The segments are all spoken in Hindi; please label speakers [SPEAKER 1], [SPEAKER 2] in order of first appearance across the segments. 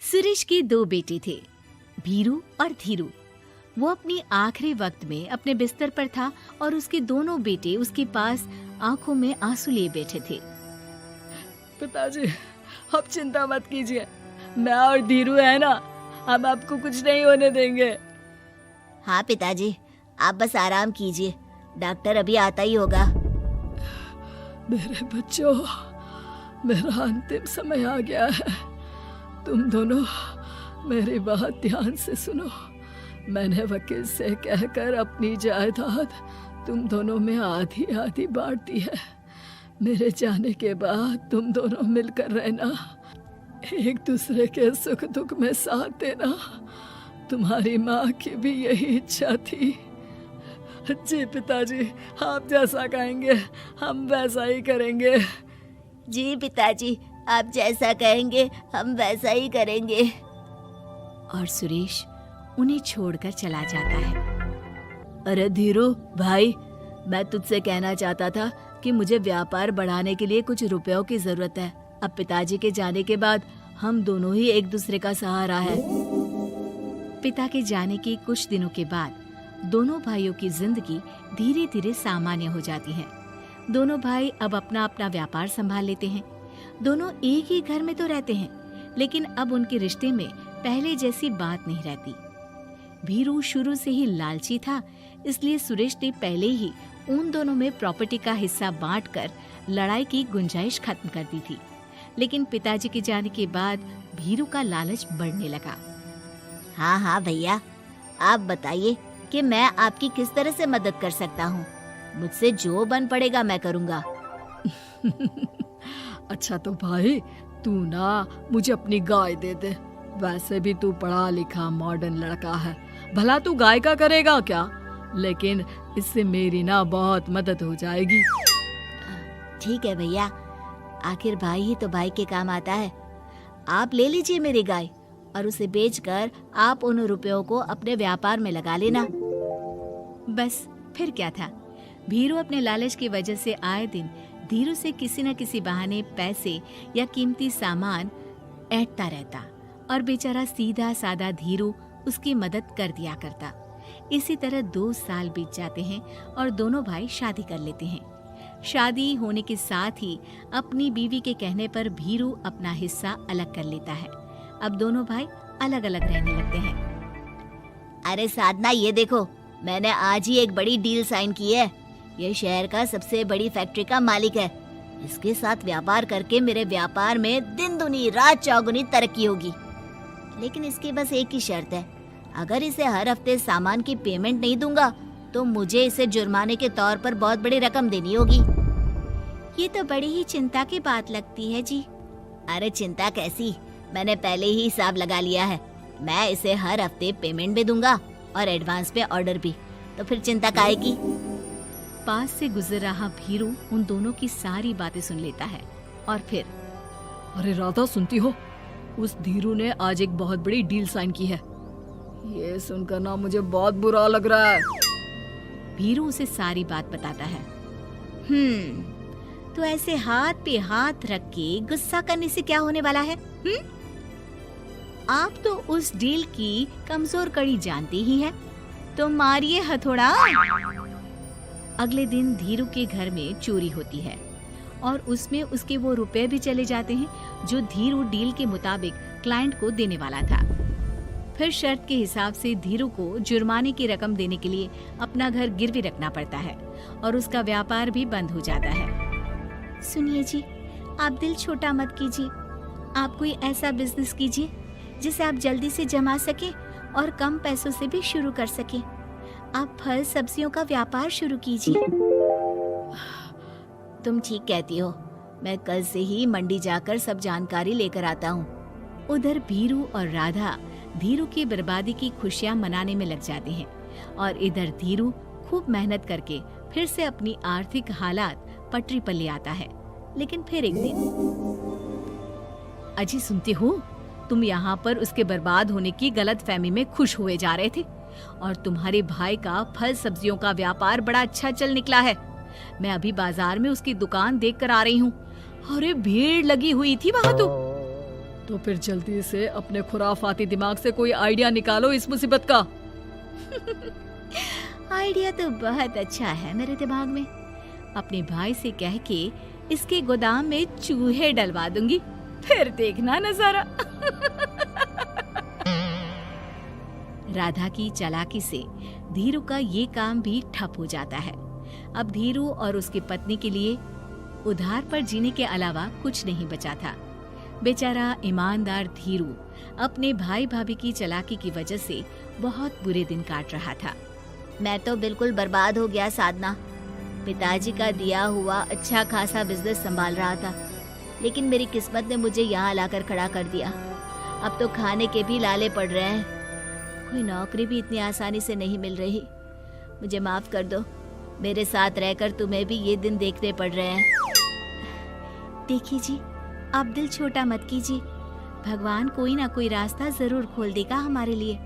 [SPEAKER 1] सुरेश के दो बेटे थे, भीरू और धीरू। वो अपनी आखिरी वक्त में अपने बिस्तर पर था और उसके दोनों बेटे उसके पास आंखों में आंसू लिए बैठे थे।
[SPEAKER 2] पिताजी, आप चिंता मत कीजिए, मैं और धीरू है ना, हम आपको कुछ नहीं होने देंगे।
[SPEAKER 3] हाँ पिताजी, आप बस आराम कीजिए, डॉक्टर अभी आता ही होगा।
[SPEAKER 2] मेरे बच्चों, मेरा अंतिम समय आ गया है। तुम दोनों मेरी बात ध्यान से सुनो। मैंने वकील से कहकर अपनी जायदाद तुम दोनों में आधी आधी बांट दी है। मेरे जाने के बाद तुम दोनों मिलकर रहना, एक दूसरे के सुख दुख में साथ देना। तुम्हारी माँ की भी यही इच्छा थी। जी पिताजी, आप जैसा कहेंगे हम वैसा ही करेंगे।
[SPEAKER 3] जी पिताजी, आप जैसा कहेंगे हम वैसा ही करेंगे।
[SPEAKER 1] और सुरेश उन्हें छोड़कर चला जाता है।
[SPEAKER 2] अरे धीरू भाई, मैं तुझसे कहना चाहता था कि मुझे व्यापार बढ़ाने के लिए कुछ रुपयों की जरूरत है। अब पिताजी के जाने के बाद हम दोनों ही एक दूसरे का सहारा है।
[SPEAKER 1] पिता के जाने के कुछ दिनों के बाद दोनों भाइयों की जिंदगी धीरे धीरे सामान्य हो जाती है। दोनों भाई अब अपना अपना व्यापार संभाल लेते हैं। दोनों एक ही घर में तो रहते हैं, लेकिन अब उनके रिश्ते में पहले जैसी बात नहीं रहती। भीरू शुरू से ही लालची था, इसलिए सुरेश ने पहले ही उन दोनों में प्रॉपर्टी का हिस्सा बांटकर लड़ाई की गुंजाइश खत्म कर दी थी। लेकिन पिताजी के जाने के बाद भीरू का लालच बढ़ने लगा।
[SPEAKER 3] हाँ हाँ भैया, आप बताइए कि मैं आपकी किस तरह से मदद कर सकता हूँ। मुझसे जो बन पड़ेगा मैं करूँगा।
[SPEAKER 2] अच्छा तो भाई, तू ना मुझे अपनी गाय दे दे। वैसे भी तू पढ़ा लिखा मॉडर्न लड़का है, भला तू गाय का करेगा क्या? लेकिन इससे मेरी ना बहुत मदद हो जाएगी।
[SPEAKER 3] ठीक है भैया, आखिर भाई ही तो भाई के काम आता है। आप ले लीजिए मेरी गाय और उसे बेचकर आप उन रुपयों को अपने व्यापार में लगा लेना।
[SPEAKER 1] बस फिर क्या था, भीरू अपने लालच की वजह से आए दिन धीरू से किसी न किसी बहाने पैसे या कीमती सामान ऐंठता रहता और बेचारा सीधा सादा धीरू उसकी मदद कर दिया करता। इसी तरह 2 साल बीत जाते हैं और दोनों भाई शादी कर लेते हैं। शादी होने के साथ ही अपनी बीवी के कहने पर भीरू अपना हिस्सा अलग कर लेता है। अब दोनों भाई अलग अलग रहने लगते हैं।
[SPEAKER 3] अरे साधना, ये देखो, मैंने आज ही एक बड़ी डील साइन की है। ये शहर का सबसे बड़ी फैक्ट्री का मालिक है। इसके साथ व्यापार करके मेरे व्यापार में दिन दुनी रात चौगुनी तरक्की होगी। लेकिन इसकी बस एक ही शर्त है, अगर इसे हर हफ्ते सामान की पेमेंट नहीं दूंगा तो मुझे इसे जुर्माने के तौर पर बहुत बड़ी रकम देनी होगी।
[SPEAKER 1] ये तो बड़ी ही चिंता की बात लगती है जी।
[SPEAKER 3] अरे चिंता कैसी, मैंने पहले ही हिसाब लगा लिया है। मैं इसे हर हफ्ते पेमेंट भी दूंगा और एडवांस पे ऑर्डर भी, तो फिर चिंता काहे की।
[SPEAKER 1] पास से गुजर रहा भीरू उन दोनों की सारी बातें सुन लेता है और फिर,
[SPEAKER 2] अरे राधा, सुनती हो? उस धीरू ने आज एक बहुत बड़ी डील साइन की है। ये सुनकर ना मुझे बहुत बुरा लग रहा है।
[SPEAKER 1] भीरू उसे सारी बात बताता है। तो ऐसे हाथ पे हाथ रख के गुस्सा करने से क्या होने वाला है? आप तो उस डील की कमजोर कड़ी जानते ही हैं, तो मारिए हथौड़ा। अगले दिन धीरू के घर में चोरी होती है और उसमें उसके वो रुपए भी चले जाते हैं जो धीरू डील के मुताबिक क्लाइंट को देने वाला था। फिर शर्त के हिसाब से धीरू को जुर्माने की रकम देने के लिए अपना घर गिरवी रखना पड़ता है और उसका व्यापार भी बंद हो जाता है। सुनिए जी, आप दिल छोटा मत कीजिए। आप कोई ऐसा बिजनेस कीजिए जिसे आप जल्दी से जमा सके और कम पैसों से भी शुरू कर सके। आप फल सब्जियों का व्यापार शुरू कीजिए।
[SPEAKER 3] तुम ठीक कहती हो, मैं कल से ही मंडी जाकर सब जानकारी लेकर आता हूँ।
[SPEAKER 1] उधर भीरू और राधा धीरू की बर्बादी की खुशियां मनाने में लग जाते हैं और इधर धीरू खूब मेहनत करके फिर से अपनी आर्थिक हालात पटरी पर ले आता है। लेकिन फिर एक दिन, अजी सुनती हो, तुम यहाँ पर उसके बर्बाद होने की गलतफहमी में खुश हुए जा रहे थे और तुम्हारे भाई का फल सब्जियों का व्यापार बड़ा अच्छा चल निकला है। मैं अभी बाजार में उसकी दुकान देख कर आ रही हूँ। अरे भीड़ लगी हुई थी वहाँ तो।
[SPEAKER 2] तो फिर जल्दी से अपने खुराफाती दिमाग से कोई आइडिया निकालो इस मुसीबत का।
[SPEAKER 1] आइडिया तो बहुत अच्छा है मेरे दिमाग में। अपने भाई से कह के इसके गोदाम में चूहे डलवा दूंगी, फिर देखना नजारा। राधा की चालाकी से धीरू का ये काम भी ठप हो जाता है। अब धीरू और उसकी पत्नी के लिए उधार पर जीने के अलावा कुछ नहीं बचा था। बेचारा ईमानदार धीरू अपने भाई भाभी की चालाकी की वजह से बहुत बुरे दिन काट रहा था।
[SPEAKER 3] मैं तो बिल्कुल बर्बाद हो गया साधना। पिताजी का दिया हुआ अच्छा खासा बिजनेस संभाल रहा था, लेकिन मेरी किस्मत ने मुझे यहाँ लाकर खड़ा कर दिया। अब तो खाने के भी लाले पड़ रहे हैं। कोई नौकरी भी इतनी आसानी से नहीं मिल रही। मुझे माफ कर दो, मेरे साथ रहकर तुम्हें भी ये दिन देखने पड़ रहे हैं।
[SPEAKER 1] देखिए जी, आप दिल छोटा मत कीजिए। भगवान कोई ना कोई रास्ता जरूर खोल देगा हमारे लिए।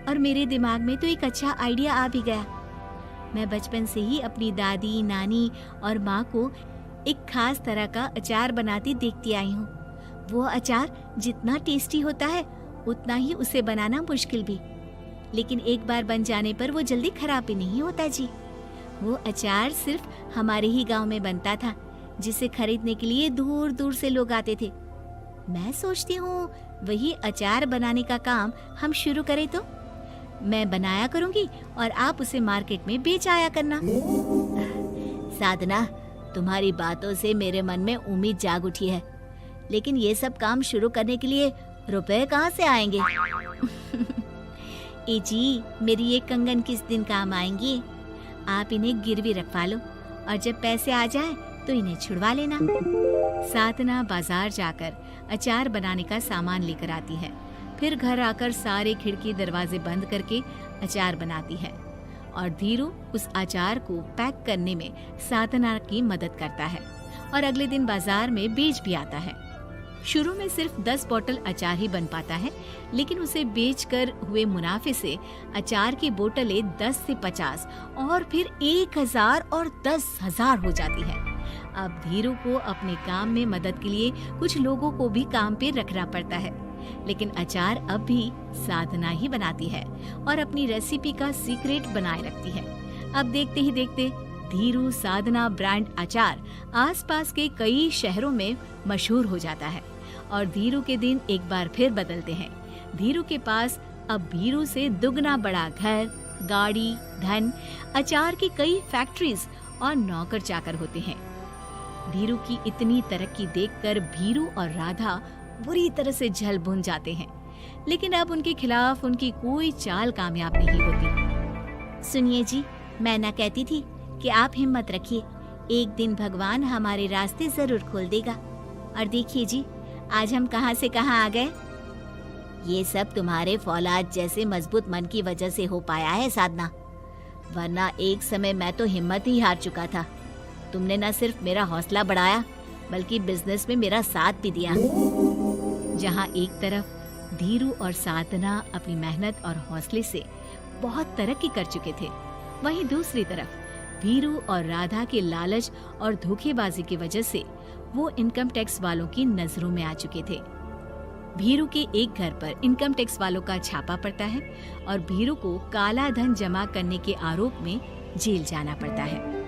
[SPEAKER 1] और मेरे दिमाग में तो एक अच्छा आइडिया आ भी गया। मैं बचपन से ही अपनी दादी, नानी और माँ को एक खास तरह का अचार बनाती देखती आई हूँ। वो अचार जितना टेस्टी होता है उतना ही उसे बनाना मुश्किल भी, लेकिन एक बार बन जाने पर वो जल्दी खराब भी नहीं होता जी। वो अचार सिर्फ हमारे ही गांव में बनता था, जिसे खरीदने के लिए दूर दूर से लोग आते थे। मैं सोचती हूँ वही अचार बनाने का काम हम शुरू करें तो। मैं बनाया करूँगी और आप उसे मार्केट में बेच आया करना।
[SPEAKER 3] साधना, तुम्हारी बातों से मेरे मन में उम्मीद जाग उठी है, लेकिन ये सब काम शुरू करने के लिए रुपए कहाँ से आएंगे?
[SPEAKER 1] ए जी, मेरी ये कंगन किस दिन काम आएंगी? आप इन्हें गिरवी रखवा लो और जब पैसे आ जाए तो इन्हें छुड़वा लेना। साधना बाजार जाकर अचार बनाने का सामान लेकर आती है। फिर घर आकर सारे खिड़की दरवाजे बंद करके अचार बनाती है और धीरू उस अचार को पैक करने में साधना की मदद करता है और अगले दिन बाजार में बेच भी आता है। शुरू में सिर्फ 10 बोतल अचार ही बन पाता है, लेकिन उसे बेचकर हुए मुनाफे से अचार की बोतलें 10 से 50 और फिर 1000 और 10,000 हो जाती है। अब धीरू को अपने काम में मदद के लिए कुछ लोगों को भी काम पे रखना पड़ता है, लेकिन अचार अब भी साधना ही बनाती है और अपनी रेसिपी का सीक्रेट बनाए रखती है। अब देखते ही देखते धीरू साधना ब्रांड अचार आसपास के कई शहरों में मशहूर हो जाता है और धीरू के दिन एक बार फिर बदलते हैं। धीरू के पास अब भीरू से दुगना बड़ा घर, गाड़ी, धन, अचार की कई फैक्ट्रीज और नौकर चाकर होते हैं। धीरू की इतनी तरक्की देखकर भीरू और राधा बुरी तरह से जल भुन जाते हैं, लेकिन अब उनके खिलाफ उनकी कोई चाल कामयाब नहीं होती।
[SPEAKER 3] सुनिए जी, मैं ना कहती थी कि आप हिम्मत रखिए, एक दिन भगवान हमारे रास्ते जरूर खोल देगा। और देखिए जी, आज हम कहां से कहां आ गए। ये सब तुम्हारे फौलाद जैसे मजबूत मन की वजह से हो पाया है साधना, वरना एक समय मैं तो हिम्मत ही हार चुका था। तुमने न सिर्फ मेरा हौसला बढ़ाया बल्कि बिजनेस में मेरा साथ भी दिया।
[SPEAKER 1] जहाँ एक तरफ धीरू और साधना अपनी मेहनत और हौसले से बहुत तरक्की कर चुके थे, वहीं दूसरी तरफ धीरू और राधा के लालच और धोखेबाजी की वजह से वो इनकम टैक्स वालों की नजरों में आ चुके थे। भीरू के एक घर पर इनकम टैक्स वालों का छापा पड़ता है और भीरू को काला धन जमा करने के आरोप में जेल जाना पड़ता है।